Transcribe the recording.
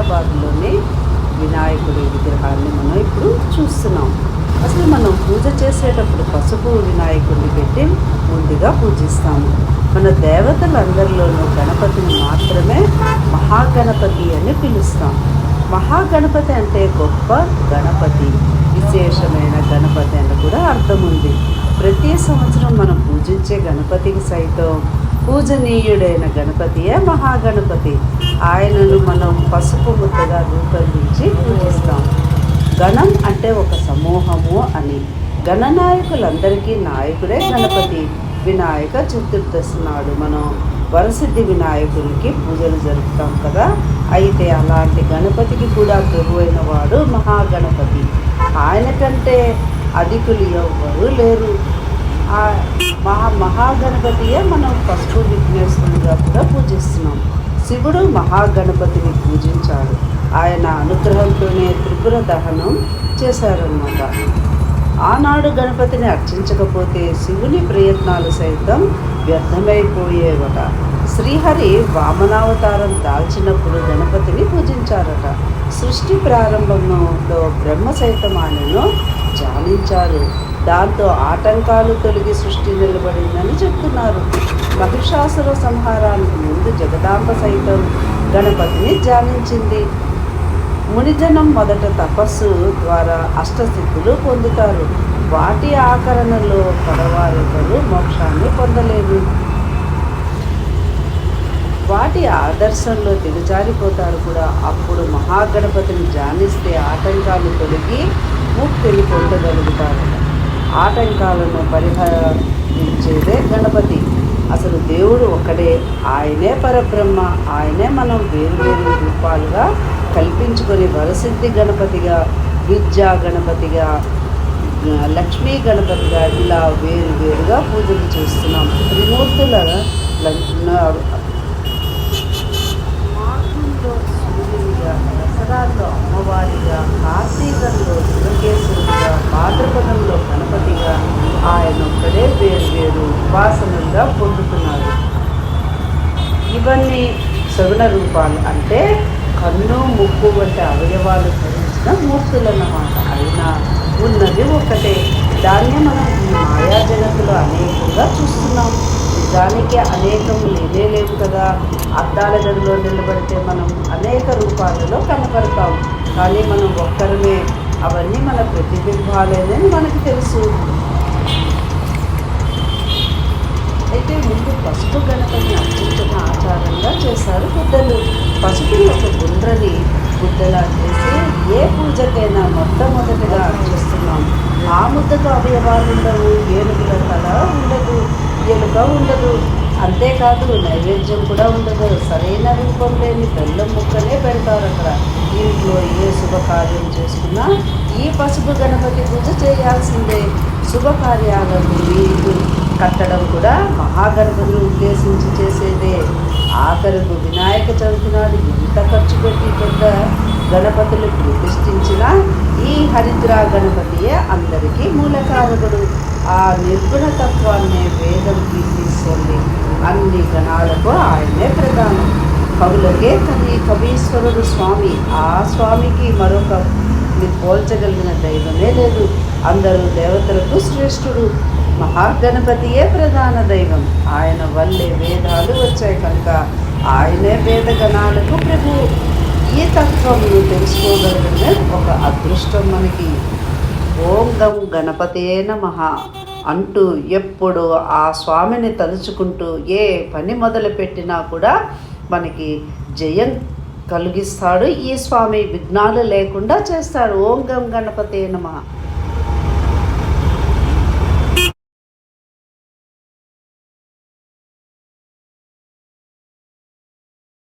హైదరాబాద్లోని వినాయకుడి విగ్రహాన్ని మనం ఇప్పుడు చూస్తున్నాం. అసలు మనం పూజ చేసేటప్పుడు పసుపు వినాయకుడిని పెట్టి ముందుగా పూజిస్తాము. మన దేవతలందరిలోనూ గణపతిని మాత్రమే మహాగణపతి అని పిలుస్తాం. మహాగణపతి అంటే గొప్ప గణపతి, విశేషమైన గణపతి అని కూడా అర్థం ఉంది. ప్రతి సంవత్సరం మనం పూజించే గణపతికి సైతం పూజనీయుడైన గణపతియే మహాగణపతి. ఆయనను మనం పసుపు ముద్దగా రూపొందించి పూజిస్తాం. గణం అంటే ఒక సమూహము అని. గణనాయకులందరికీ నాయకుడే గణపతి. వినాయక చతుర్దశి నాడు మనం వరసిద్ధి వినాయకుడికి పూజలు జరుపుతాం కదా. అయితే అలాంటి గణపతికి కూడా ప్రభువైన వాడు మహాగణపతి. ఆయన కంటే అధికులు ఎవ్వరూ లేరు. ఆ మహాగణపతియే మనం పసుపు విఘ్నేశ్వరునిగా కూడా పూజిస్తున్నాం. శివుడు మహాగణపతిని పూజించాడు. ఆయన అనుగ్రహంతోనే త్రిపుర దహనం చేశారన్నమాట. ఆనాడు గణపతిని అర్చించకపోతే శివుని ప్రయత్నాలు సైతం వ్యర్థమైపోయేవట. శ్రీహరి వామనావతారం దాల్చినప్పుడు గణపతిని పూజించారట. సృష్టి ప్రారంభంలో బ్రహ్మ సైతం ఆయనను ధ్యానించారు. దాంతో ఆటంకాలు తొలగి సృష్టి నిలబడిందని చెప్తున్నారు. మహిషాసుర సంహారానికి ముందు జగదాంబ సైతం గణపతిని ధ్యానించింది. మునిజనం మొదట తపస్సు ద్వారా అష్టసిద్ధులు పొందుతారు. వాటి ఆకరణలో పడవారెవరు మోక్షాన్ని పొందలేరు. వాటి ఆదర్శంలో దిగజారిపోతారు కూడా. అప్పుడు మహాగణపతిని ధ్యానిస్తే ఆటంకాలు తొలగి ముక్తిని పొందగలుగుతారు. ఆటంకాలను పరిహరించేదే గణపతి. అసలు దేవుడు ఒకడే, ఆయనే పరబ్రహ్మ. ఆయనే మనం వేరు రూపాలుగా కల్పించుకొని వరసిద్ధి గణపతిగా, విద్యా గణపతిగా, లక్ష్మీ గణపతిగా ఇలా వేరుగా పూజలు చేస్తున్నాం. త్రిమూర్తుల మాఘంలో సూర్యుడిగా, దసరాల్లో అమ్మవారిగా, కార్తీకంలో శివకేశవుడిగా, భాద్రపదంలో గణపతిగా ఆయన ఒక్కడే వేరు ఉపాసనలుగా పొందుతున్నారు. ఇవన్నీ సగుణ రూపాలు, అంటే కన్ను ముక్కు వంటి అవయవాలు ధరించిన మూర్తులన్నమాట. అయినా ఉన్నది ఒకటే. దాన్ని మనం ఈ మాయా జగత్తులో అనేకంగా చూస్తున్నాం. నిజానికి అనేకం లేవు కదా. అద్దాల గదిలో నిలబడితే మనం అనేక రూపాలలో కనపడతాం. కానీ మనం ఒక్కరమే. అవన్నీ మన ప్రతిబింబాలేనని మనకు తెలుసు. అయితే ముందు పసుపు గణపతిని అర్చించిన ఆచారంగా చేశారు పెద్దలు. పసుపుని ఒక గుండ్రని ముద్దలా చేసి ఏ పూజకైనా మొట్టమొదటిగా అర్చిస్తున్నాం. ఆ ముద్దకు అవయవాలు ఉండవు, ఏనుగుల తల ఉండదు, ఎలుక ఉండదు. అంతేకాదు నైవేద్యం కూడా ఉండదు. సరైన రూపం లేని బెల్లం ముక్కనే పెడతారు అక్కడ. ఇంట్లో ఏ శుభకార్యం చేసుకున్నా ఈ పసుపు గణపతి పూజ చేయాల్సిందే. శుభకార్యాలను వీలు కట్టడం కూడా మహాగణపతిని ఉద్దేశించి చేసేదే. ఆఖరుకు వినాయక చవితి నాడు ఎంత ఖర్చు పెట్టి పెద్ద గణపతులు ప్రతిష్ఠించినా ఈ హరిద్రా గణపతియే అందరికీ మూలకారకుడు. ఆ నిర్గుణ తత్వాన్నే వేదం కీర్తిస్తుంది. అన్ని గణాలకు ఆయనే ప్రధానం. కవులకే కవీశ్వరుడు స్వామి. ఆ స్వామికి మరొక పోల్చగలిగిన దైవమే లేదు. అందరూ దేవతలకు శ్రేష్ఠుడు. మహాగణపతియే ప్రధాన దైవం. ఆయన వల్లే వేదాలు వచ్చాయి కనుక ఆయనే వేద గణాలకు ప్రభువు. ఈ తత్వమును తెలుసుకోగలగడమే ఒక అదృష్టం మనకి. ఓం గం గణపతియే నమః అంటూ ఎప్పుడు ఆ స్వామిని తలుచుకుంటూ ఏ పని మొదలుపెట్టినా కూడా మనకి జయం కలిగిస్తాడు. ఈ స్వామి విఘ్నాలు లేకుండా చేస్తాడు. ఓం గం గణపతియే నమః.